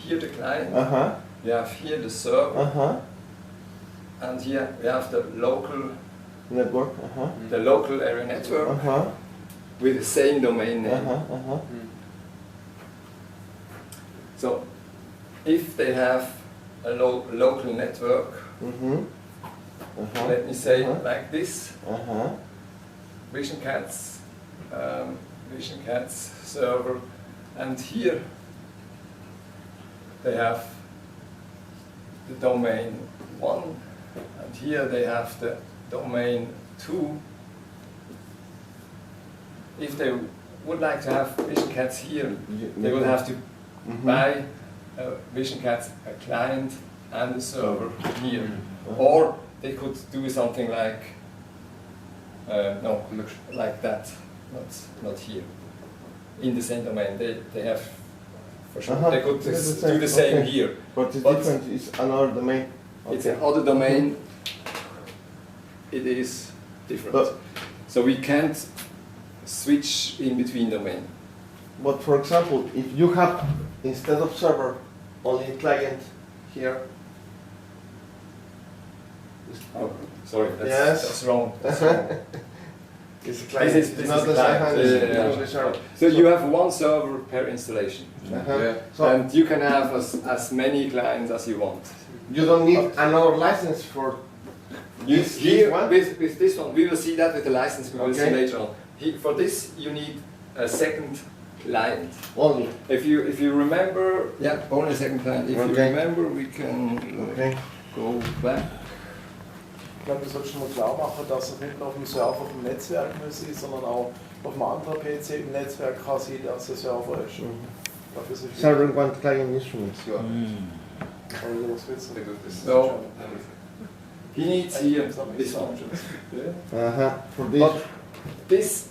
here the client, we have here the server, and here we have the local network, the local area network with the same domain name. So if they have a local network, let me say like this, Vision Cats server, and here they have the domain 1, and here they have the domain 2. If they would like to have Vision Cats here, they would have to buy Vision Cats, a client and a server here. Or they could do something like, no, like that, not here. In the same domain, they have, for sure, they could do the same here. But the difference is another domain. It's another domain, it is different. So we can't switch in between domain. But for example, if you have, instead of server, only client here. Oh, sorry, that's wrong. That's wrong. It's a client. This is not the client. So you have one server per installation. So and you can have as many clients as you want. You don't need another license for here with this one. We will see that with the license we will see later on. For this you need a second client. Only. If you remember, only a second client. If you remember, we can go back. Ich glaube, du sollst schon mal klar machen, dass er nicht nur auf dem Server vom Netzwerk muss sein, sondern auch auf einem anderen PC im Netzwerk kann sein, dass er Server ist. Serving one client instruments. So he needs here this one. For this. But this,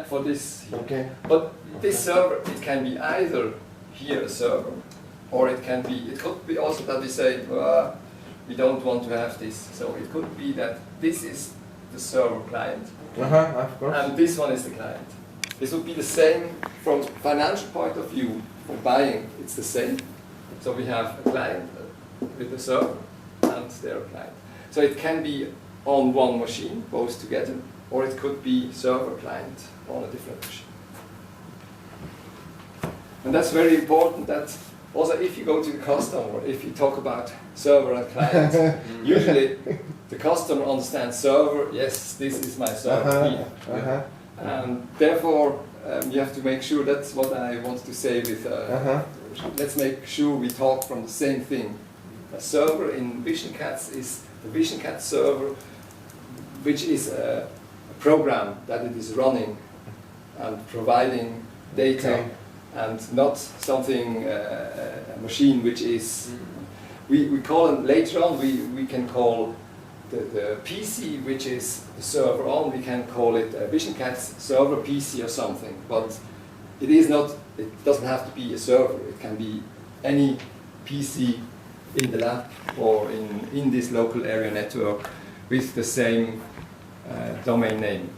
for this. Okay. But this server, it can be either here a server, or it could be also that we say, we don't want to have this. So it could be that this is the server client, Of course. and this one is the client. This would be the same from financial point of view. For buying, it's the same. So we have a client with a server and their client. So it can be on one machine, both together, or it could be server client on a different machine. And that's very important that also if you go to the customer, if you talk about server and client, usually the customer understands server, yes, this is my server here. And therefore you have to make sure, that's what I want to say with, let's make sure we talk from the same thing. A server in Vision Cats is the Vision Cat server, which is a program that it is running and providing data, and not something, a machine which is, we call it later on, we can call the PC, which is the server on, we can call it a Vision Cat's server PC or something, but it is not, it doesn't have to be a server, it can be any PC in the lab or in this local area network with the same domain name.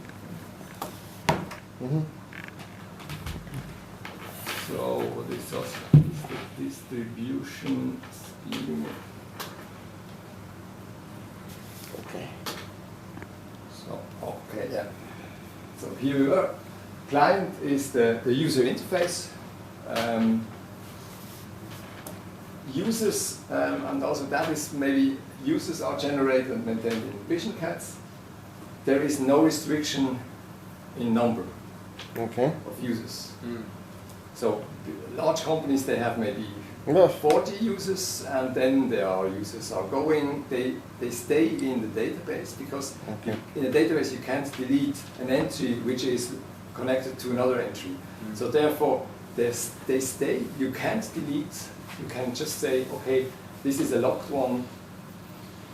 So this is the distribution scheme. Okay. So So here we are. Client is the user interface. Users, and also that is maybe users are generated and maintained in Vision Cats. There is no restriction in number of users. So large companies, they have maybe 40 users, and then their users are going, they stay in the database, because in a database you can't delete an entry which is connected to another entry. So therefore they stay, you can't delete, you can just say, okay, this is a locked one,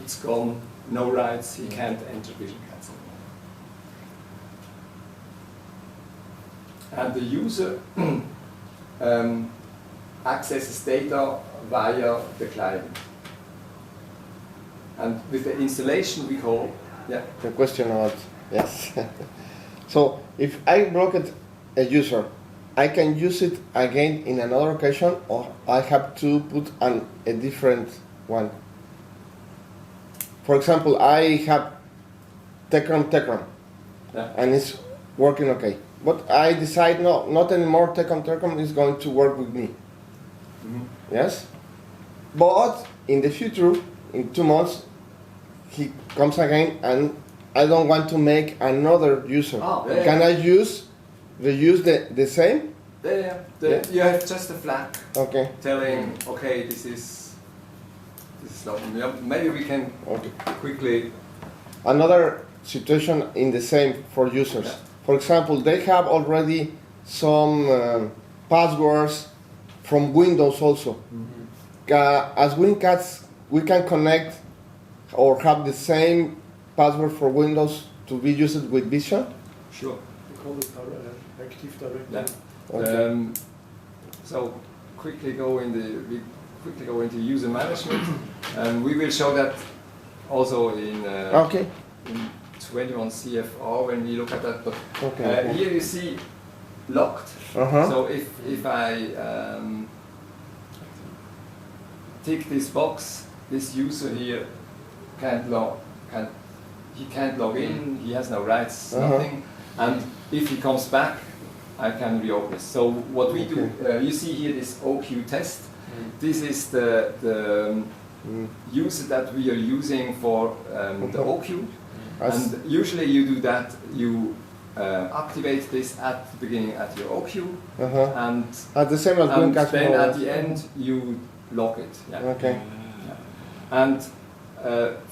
it's gone, no rights, he can't enter Vision Cats anymore. And the user accesses data via the client. And with the installation we call, The question about, yes. So if I blocked a user I can use it again in another occasion, or I have to put a different one. For example, I have Tecron, Yeah. and it's working okay. But I decide no, not anymore. Tecron is going to work with me. Mhm. Yes, but in the future, in 2 months, he comes again, and I don't want to make another user. Oh, yeah, Can yeah. I use the same? Yeah. Yeah. You have just a flag Okay. telling, okay, this is not. Yeah, maybe we can Okay. quickly. Another situation in the same for users. Yeah. For example, they have already some passwords from Windows also. As WinCats, we can connect or have the same password for Windows to be used with Vision. Sure. We call it Active Directory. Yeah. Okay. So we quickly go into user management, and we will show that also in Okay. in 21 CFR when we look at that. But Okay. here you see locked. Uh-huh. So if I tick this box, this user here can't log in. He has no rights, Uh-huh. nothing. And if he comes back, I can reopen this. So what we do, you see here this OQ test. This is the user that we are using for the OQ. And usually you do that, you activate this at the beginning at your OQ, Uh-huh. and The same as WinCats. then at the end you log it. Yeah. Okay. And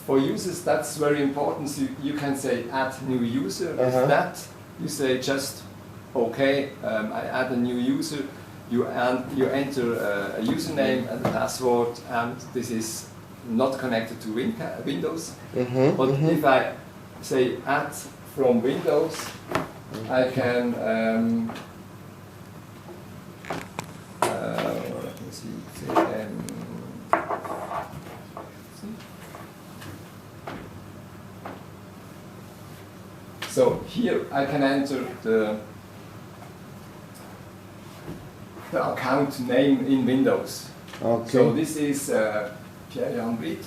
for users that's very important. So you can say add new user. Uh-huh. If that you say just okay, I add a new user. You enter a username and a password, and this is not connected to Windows. Mm-hmm. But if I say add from Windows, I can let me see. So here I can enter the account name in Windows. Okay. So this is Pierre-Jan Briet.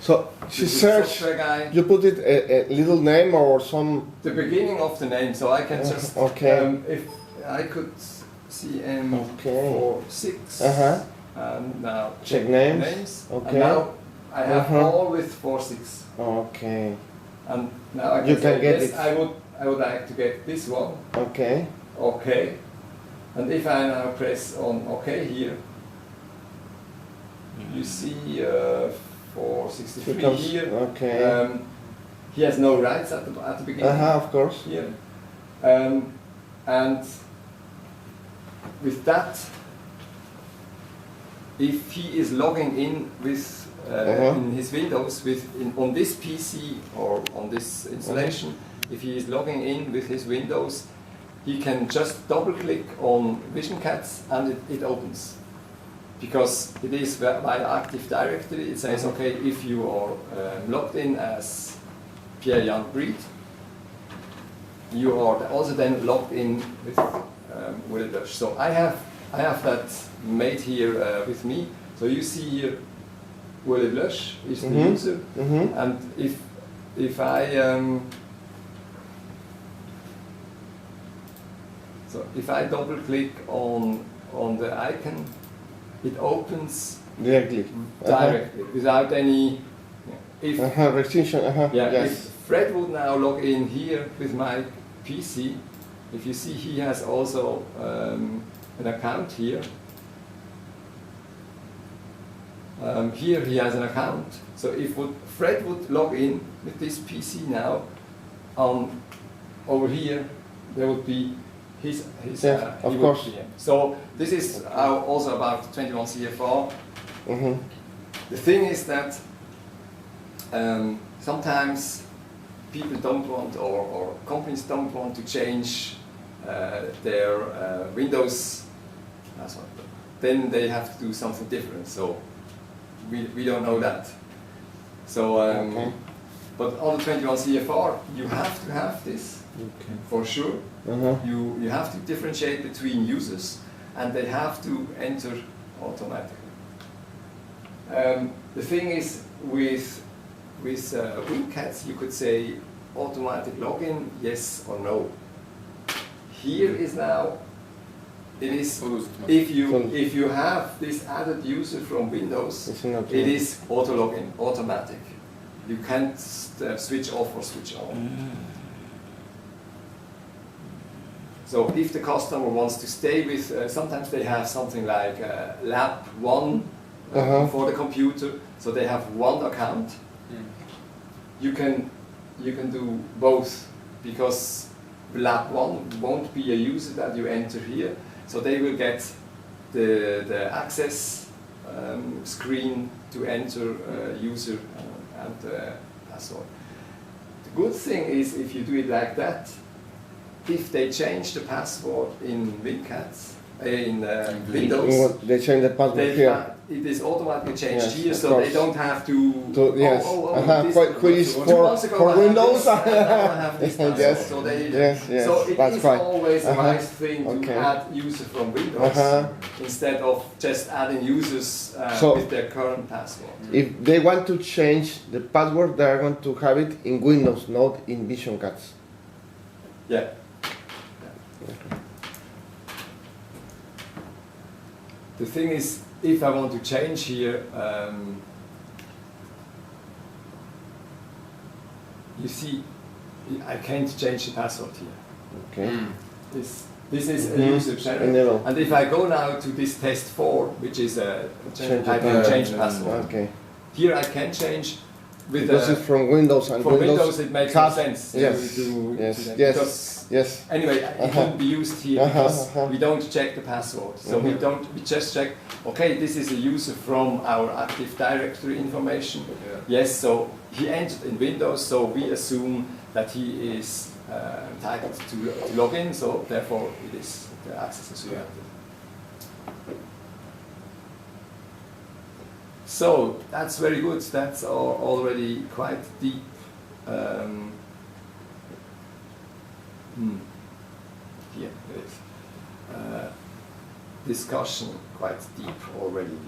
So she This is search. software guy. You put it a little name or some. The beginning of the name, so I can just Okay. if I could CM Okay. 46 Uh-huh. and now Check names. Okay. And now I have Uh-huh. all with 46, Okay. and now I can You say can get yes, it. I would like to get this one. Okay. Okay, and if I now press on OK here, you see 463 Becomes- here. Okay. He has no rights at the beginning. Uh-huh, of course. Here. And with that, if he is logging in with in his Windows on this PC or on this installation, if he is logging in with his Windows, he can just double click on VisionCats and it opens. Because it is by Active Directory, it says, okay, if you are logged in as Pierre-Jan Briet, you are also then logged in with Willy Dutch. So I have that made here with me. So you see here, Willy Dutch is the user, and if I double click on the icon, it opens Directly. directly without any. If Restriction. Yes. if Fred would now log in here with my PC, if you see he has also an account here. Here he has an account. So if Fred would log in with this PC now, over here there would be his Yeah, he of would course. be in. So this is also about 21 CFR. The thing is that sometimes people don't want, or companies don't want to change their Windows password. Then they have to do something different. So we don't know that. So, but on the 21 CFR, you have to have this. Okay. for sure. Uh-huh. You have to differentiate between users, and they have to enter automatically. The thing is, with WinCats, you could say automatic login, yes or no. Here is now, it is, if you have this added user from Windows, it is auto login, automatic. You can't switch off or switch on. So if the customer wants to stay with, sometimes they have something like lab 1 for the computer, so they have one account. You can do both, because lab 1 won't be a user that you enter here, so they will get the access screen to enter user and password. The good thing is, if you do it like that, if they change the password in WinCats, in Windows, they change the password here. It is automatically changed Yes, here, of so course. they don't have to. Yes. Which is for Windows. I have this password. Yes. So they. Yes. So it That's is fine. always a nice thing to add user from Windows instead of just adding users with their current password. If they want to change the password, they are going to have it in Windows, not in VisionCats. Yeah. The thing is, if I want to change here, you see, I can't change the password here. Okay. This is a user channel. And if I go now to this test 4, which is I can change password. Okay. Here I can change with because it's from Windows, and for Windows it makes no sense. Yes. Anyway, it won't be used here because we don't check the password. So we just check, okay, this is a user from our Active Directory information. Yes, so he entered in Windows, so we assume that he is entitled to log in, so therefore the access is granted. So that's very good. That's already quite deep. Here it is. Discussion quite deep already.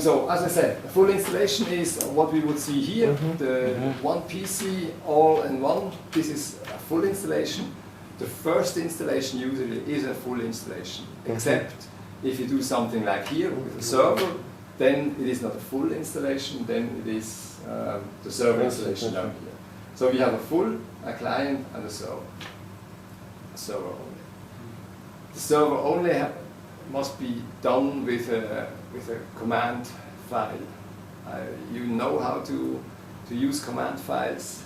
So as I said, a full installation is what we would see here. The one PC all in one. This is a full installation. The first installation usually is a full installation, except if you do something like here with a server, then it is not a full installation, then it is the server installation down here. So we have a client and a server. A server only. The server only must be done with a command file. You know how to use command files.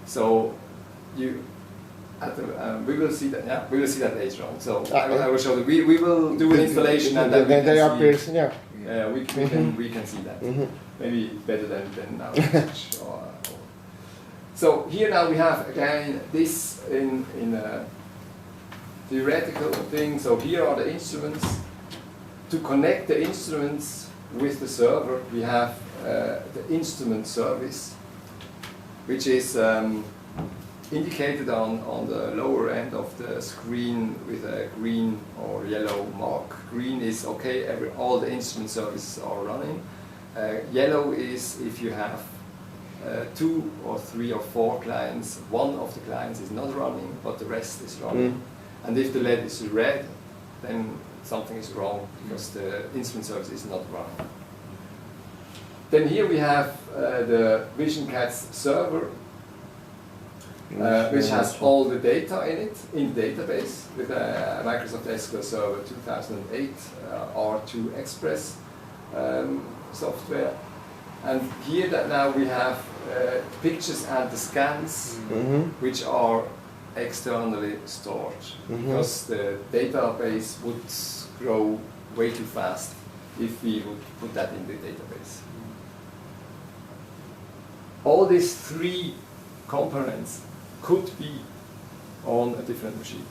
So you. We will see that. Yeah, we will see that later on. So I will show that we will do an installation and then we can see. We can see that. Maybe better than now. So here now we have again this in a theoretical thing. So here are the instruments. To connect the instruments with the server, we have the instrument service, which is indicated on the lower end of the screen with a green or yellow mark. Green is okay, all the instrument services are running. Yellow is if you have 2 or 3 or 4 clients, one of the clients is not running, but the rest is running. And if the LED is red, then something is wrong because the instrument service is not running. Then here we have the VisionCats server, which has all the data in it, in the database, with a Microsoft SQL Server 2008 R2 Express software. And here that now we have pictures and the scans, which are externally stored, because the database would grow way too fast if we would put that in the database. All these 3 components could be on a different machine.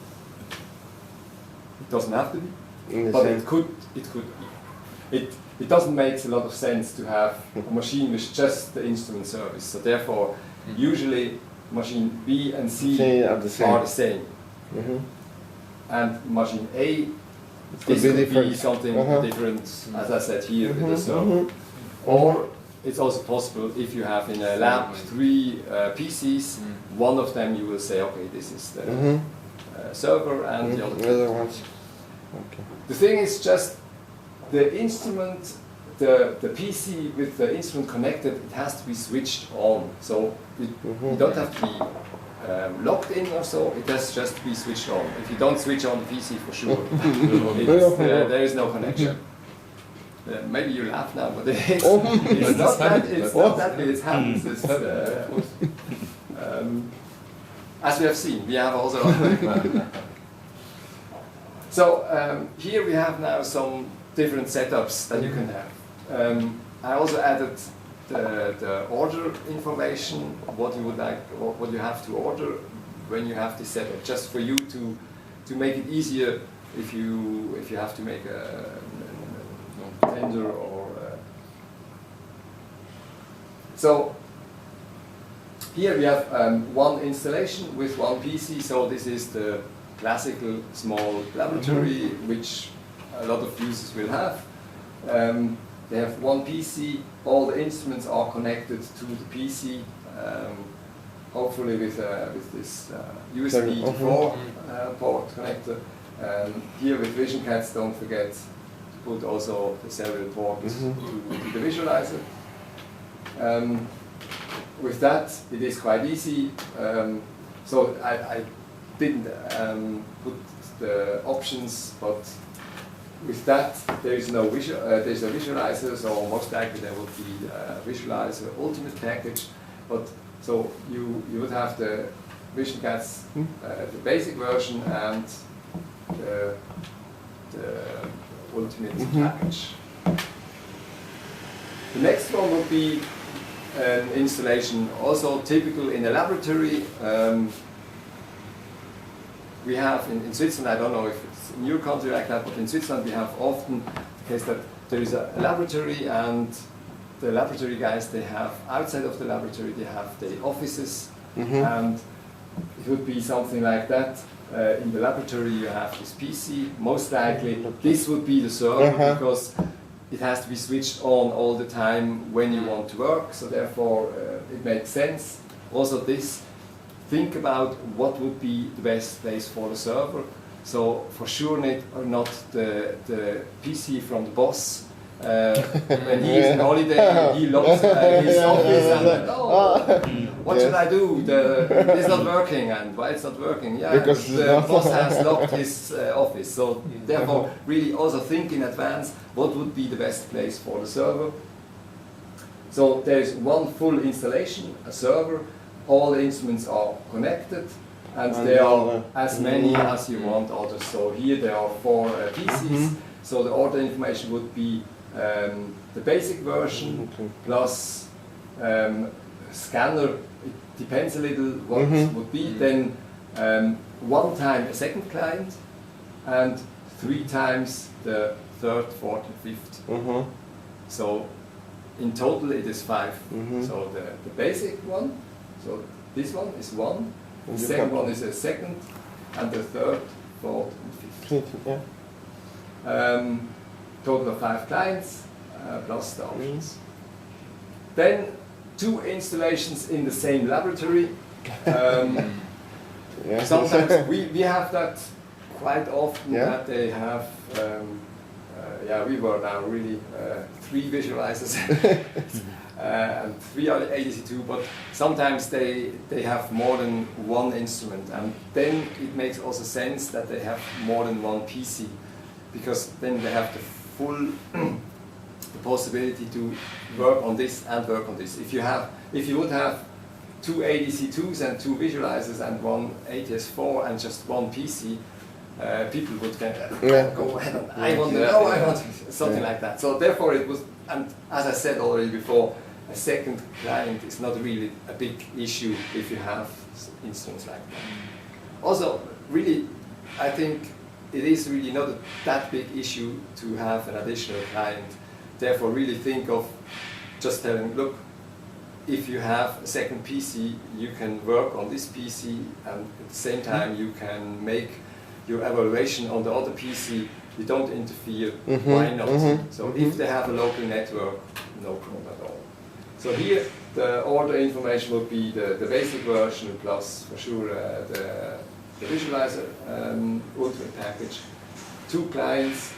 It doesn't have to be, but it could be. It doesn't make a lot of sense to have a machine with just the instrument service. So therefore, Usually machine B and C Are the same. are the same. And machine A, this be could be different. something different, as I said here, with the server. Mhm. Or it's also possible if you have in a lab 3 PCs, one of them you will say, okay, this is the server, and the other The two. other ones. Okay. The thing is just the instrument, the PC with the instrument connected, it has to be switched on. So you don't have to be locked in or so, it has just to be switched on. If you don't switch on the PC, for sure, there is no connection. Maybe you laugh now, but it's not that it happens. It's, as we have seen, we have also. So here we have now some different setups that you can have. I also added the order information, what you would like, what you have to order when you have this setup, just for you to make it easier if you have to make a tender or. So here we have one installation with one PC. So this is the classical small laboratory, which a lot of users will have. They have one PC, all the instruments are connected to the PC, hopefully with this USB to 4 port connector. Here with Vision Cats, don't forget to put also the serial port to the visualizer. With that, it is quite easy. So I didn't put the options, but with that, there is no there's a visualizer, so most likely there would be a visualizer ultimate package. But so you would have the Vision Cats, the basic version, and the ultimate package. The next one would be an installation, also typical in a laboratory. We have in Switzerland, I don't know if it's in your country like that, but in Switzerland we have often the case that there is a laboratory, and the laboratory guys, they have outside of the laboratory, they have the offices, and it would be something like that. In the laboratory you have this PC, most likely this would be the server, because it has to be switched on all the time when you want to work, so therefore it makes sense. Also this, think about what would be the best place for the server. So for sure not the PC from the boss. When he is on holiday, he locks his office and what should I do? It's not working, and why it's not working? Yeah, because the boss has locked his office. So therefore, really also think in advance what would be the best place for the server. So there is one full installation, a server. All the instruments are connected, and there are as many as you want orders. So here there are 4 PCs. So the order information would be the basic version plus scanner. It depends a little what it would be. Then 1 time a second client, and 3 times the 3rd, 4th, and 5th. So in total it is 5. So the basic one. So this one is 1, the second one is a second, and the 3rd, 4th, and 5th. Total of 5 clients, plus the options. Then 2 installations in the same laboratory. Sometimes we have that quite often, that they have, we were now really 3 visualizers. And 3 ADC2, but sometimes they have more than 1 instrument, and then it makes also sense that they have more than 1 PC, because then they have the full the possibility to work on this and work on this. If you would have 2 ADC2s and 2 visualizers and 1 ATS4 and just 1 PC, people would go ahead and I want something like that. So therefore it was, and as I said already before, a second client is not really a big issue if you have instruments like that. Also, really, I think it is really not that big issue to have an additional client. Therefore, really think of just telling, look, if you have a second PC, you can work on this PC, and at the same time you can make your evaluation on the other PC. You don't interfere. Why not? So if they have a local network, no problem at all. So here the order information will be the basic version plus for sure the visualizer ultimate package. 2 clients,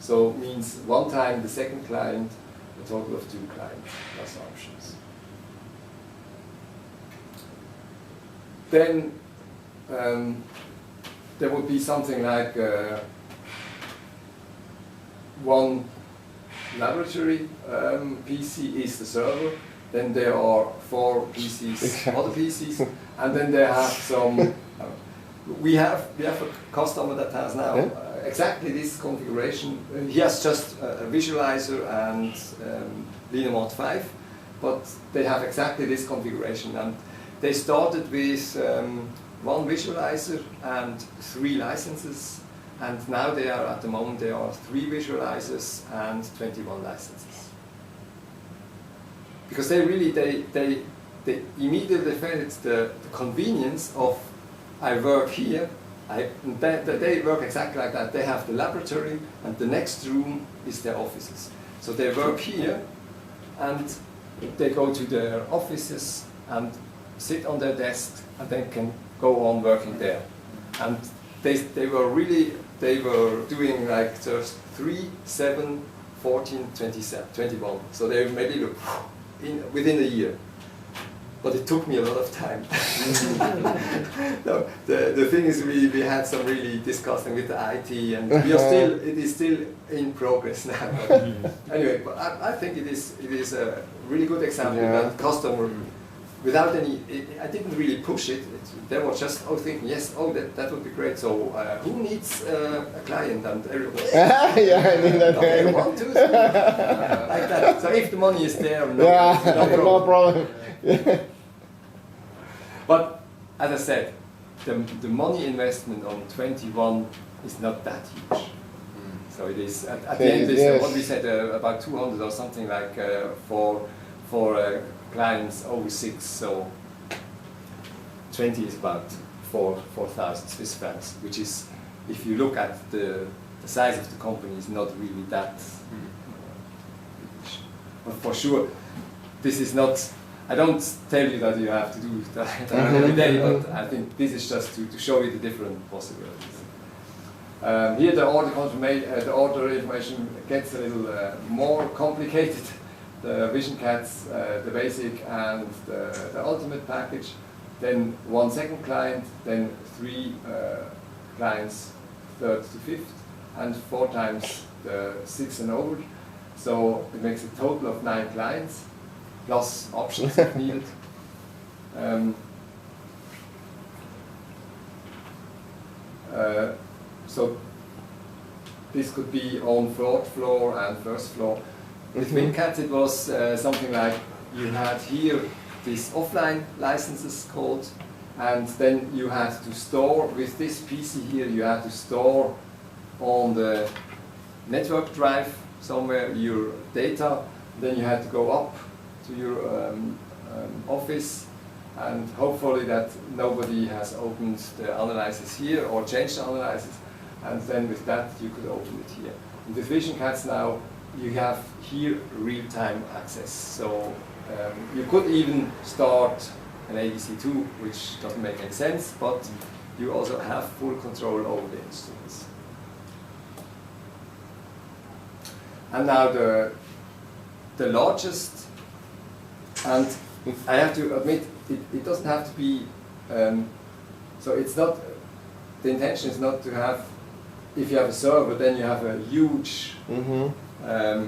so means one time the second client, a total of 2 clients plus options. Then there would be something like one laboratory PC is the server, then there are 4 PCs, other PCs, and then they have some. We have a customer that has now exactly this configuration. He has just a visualizer and Linamod 5, but they have exactly this configuration. And they started with 1 visualizer and 3 licenses, and now they are at the moment there are 3 visualizers and 21 licenses. Because they really they immediately felt the convenience of I work here. They work exactly like that. They have the laboratory, and the next room is their offices. So they work here, and they go to their offices and sit on their desk, and then can go on working there. And they were doing like just 3, 7, 14, 27, 21. So they maybe look within a year. But it took me a lot of time. No, the thing is we had some really discussing with the IT, and it is still in progress now. Anyway, but I think it is a really good example that customer, without any, I didn't really push it. They were just thinking, yes, that would be great. So who needs a client? And everybody. Yeah, I mean that. Okay, 1, 2, 3, like that. So if the money is there, no problem. But as I said, the money investment on 21 is not that huge. So it is at the end. Is what we said about 200 or something like for clients over 6. So 20 is about 4,000 Swiss francs, which is, if you look at the size of the company, is not really that. But for sure, this is not. I don't tell you that you have to do that every day, but I think this is just to show you the different possibilities. Here the order information gets a little more complicated. The Vision Cats, the basic and the ultimate package, then 1 second client, then 3 clients, 3rd to 5th, and 4 times the 6 and over. So it makes a total of 9 clients. Plus options if needed. So this could be on 4th floor and 1st floor. With WinCat it was something like you had here these offline licenses called, and then you had to store with this PC here, you had to store on the network drive somewhere your data, then you had to go up to your office, and hopefully that nobody has opened the analysis here or changed the analysis, and then with that you could open it here. In the Vision Cats now you have here real-time access, so you could even start an ADC2, which doesn't make any sense, but you also have full control over the instruments. And now the largest, and I have to admit, it doesn't have to be, so it's not, the intention is not to have, if you have a server, then you have a huge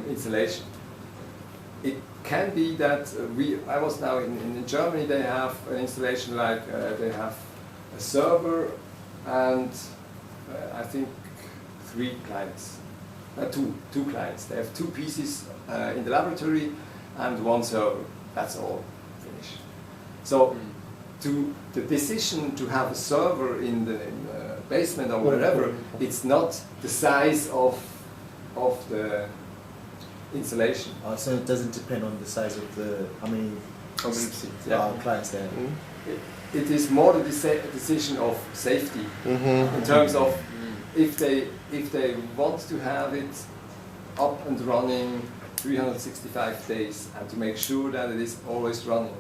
installation. It can be that I was now in Germany, they have an installation like, they have a server and I think 3 clients, 2 clients. They have 2 PCs in the laboratory and 1 server. That's all finished. So the decision to have a server in the basement or wherever, it's not the size of the installation. So it doesn't depend on the size of how many clients there. It is more the decision of safety in terms of if they want to have it up and running 365 days and to make sure that it is always running.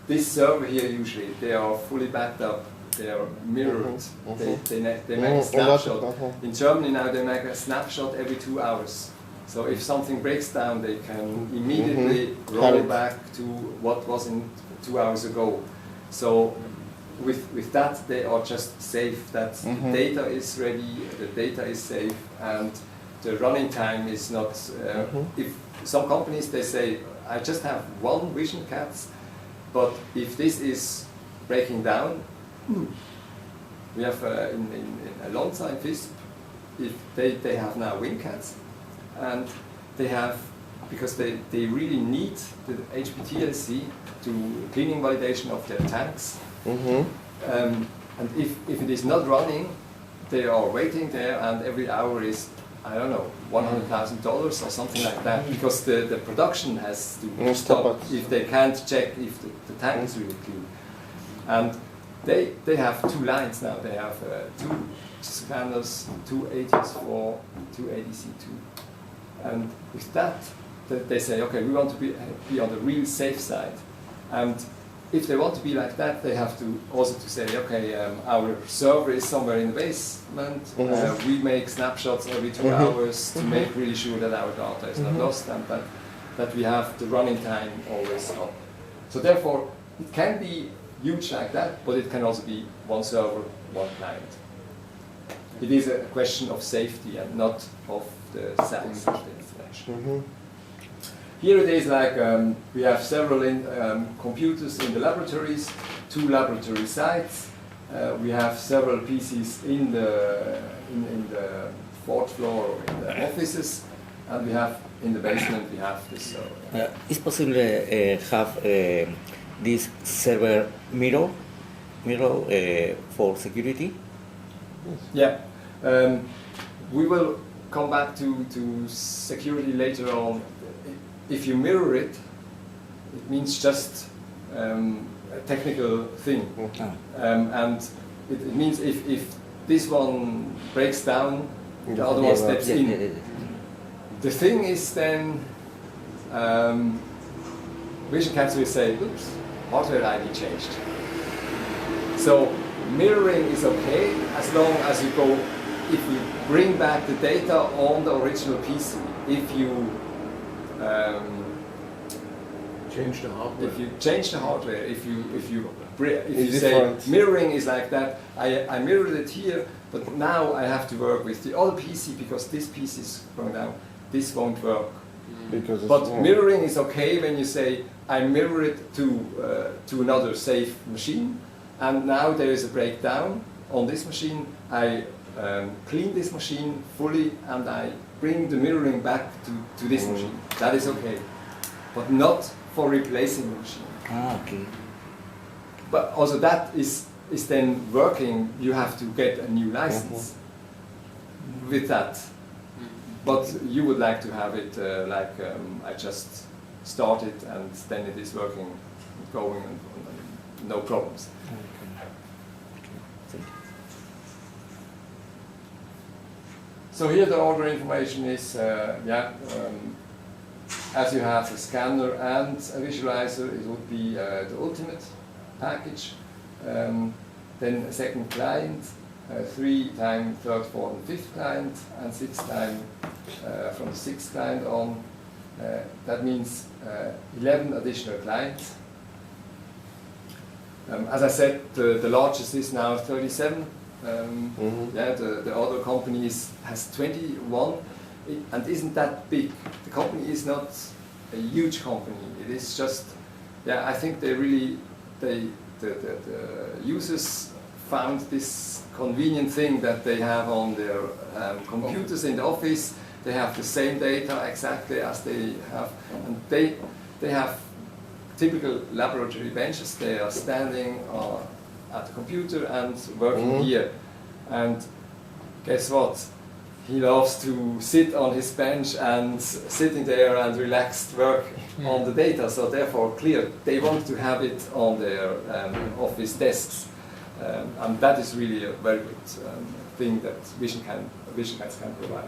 This server here usually, they are fully backed up, they are mirrored, they make a snapshot. In Germany now they make a snapshot every 2 hours. So if something breaks down, they can immediately roll back to what was in 2 hours ago. So with that, they are just safe, that the data is ready, the data is safe, and the running time is not, if some companies, they say, I just have one vision cats, but if this is breaking down, we have in Alonza in Visp, if they have now wing cats, and they have, because they really need the Hptlc to cleaning validation of their tanks. And if it is not running, they are waiting there, and every hour is, I don't know, $100,000 or something like that, because the production has to stop if they can't check if the tank is really clean. And they have 2 lines now. They have 2 scanners, 2 ATS4, 2 ADC2. And with that, they say, okay, we want to be on the real safe side. And if they want to be like that, they have to also to say, okay, our server is somewhere in the basement. We make snapshots every 2 hours to make really sure that our data is not lost and that we have the running time always up. So therefore, it can be huge like that, but it can also be one server, one client. It is a question of safety and not of the size of the installation. Here it is like we have several computers in the laboratories, 2 laboratory sites. We have several PCs in the 4th floor or in the offices, and we have in the basement we have this. Is possible have this server mirror for security? Yeah, we will come back to security later on. If you mirror it, it means just a technical thing. And it means if this one breaks down, the other one steps in. The thing is then, Vision Cats will say, oops, hardware ID changed. So mirroring is okay as long as you go, if you bring back the data on the original PC, if you Change the hardware. if you change the hardware, if you say mirroring is like that, I mirrored it here, but now I have to work with the other PC because this PC is going down. This won't work. But mirroring is okay when you say I mirror it to another safe machine, and now there is a breakdown on this machine. I clean this machine fully and I bring the mirroring back to this machine. That is okay, but not for replacing the machine. Okay. But also that is then working. You have to get a new license with that. But you would like to have it like I just started and then it is working, going, and no problems. So here the order information is, as you have a scanner and a visualizer, it would be the ultimate package. Then a second client, 3 times 3rd, 4th and 5th client, and 6 times from the 6th client on. That means 11 additional clients. As I said, the largest is now 37. Yeah, the other company has 21, and isn't that big. The company is not a huge company. It is just, yeah, I think they really, the users found this convenient thing that they have on their computers in the office. They have the same data exactly as they have, and they have typical laboratory benches. They are standing at the computer and working here. And guess what? he loves to sit on his bench and sitting there and relaxed work on the data. So therefore, clear, they want to have it on their office desks. And that is really a very good thing that Vision Cats can provide.